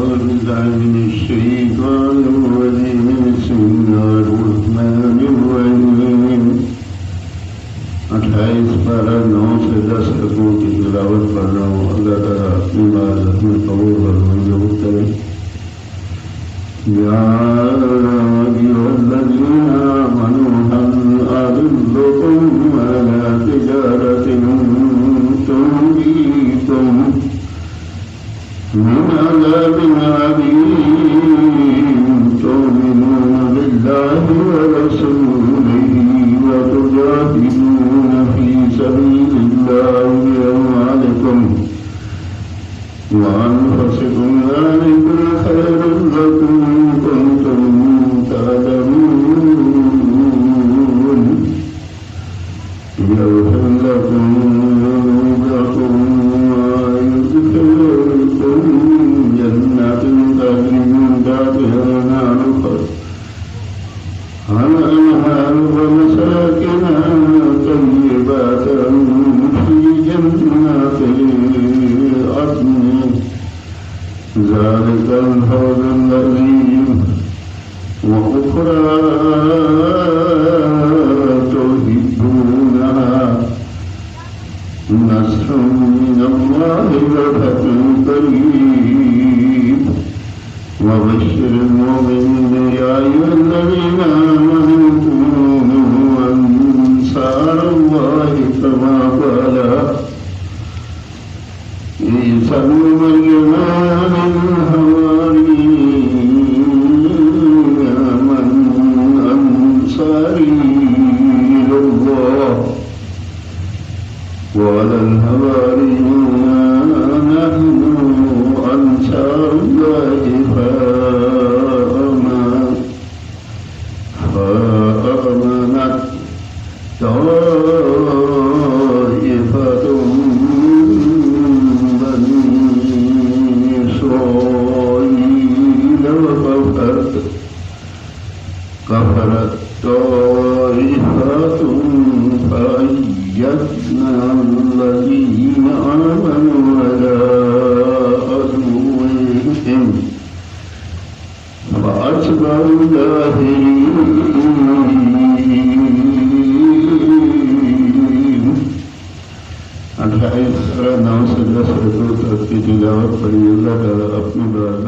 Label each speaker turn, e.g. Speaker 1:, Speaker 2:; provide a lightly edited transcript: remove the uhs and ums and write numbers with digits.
Speaker 1: بالله من الشيطان الرجيم بسم الله الرحمن الرحيم 28 पारा 9 से 10 रकूओं की तिलावत कर रहा हूँ। अल्लाह ताला अपनी इबादत में कबूल और मंजूर करे। या अय्युहल्लज़ीना आमनू हल अदुल्लुकुम अला तिजारतिन तुंजीकुम من عذاب أليم تؤمنون بالله ورسوله وتجاهدون في سبيل الله بأموالكم وأنفسكم ذلكم خير لكم إن كنتم تعلمون يغفر لكم ذنوبكم ويدخلكم جنات تجري من تحتها الأنهار ومساكن طيبات في جنات عدن ذلك الفوز العظيم وأخرى تحبونها نصر من الله وفتح قريب وبشر المؤمنين يا أيها الذين آمنوا كونوا أنصار الله كما قال عيسى ابن مريم للحواريين من أنصاري إلى الله قال الحواريون نحن أنصار الله فآمنت طائفة من بني إسرائيل كفرت طائفة فأيدنا الذين آمنوا على عدوهم فأصبحوا ظاهرين। 28 से 10 रकूत की तिलावत पढ़ी। अल्लाह ताला अपनी बात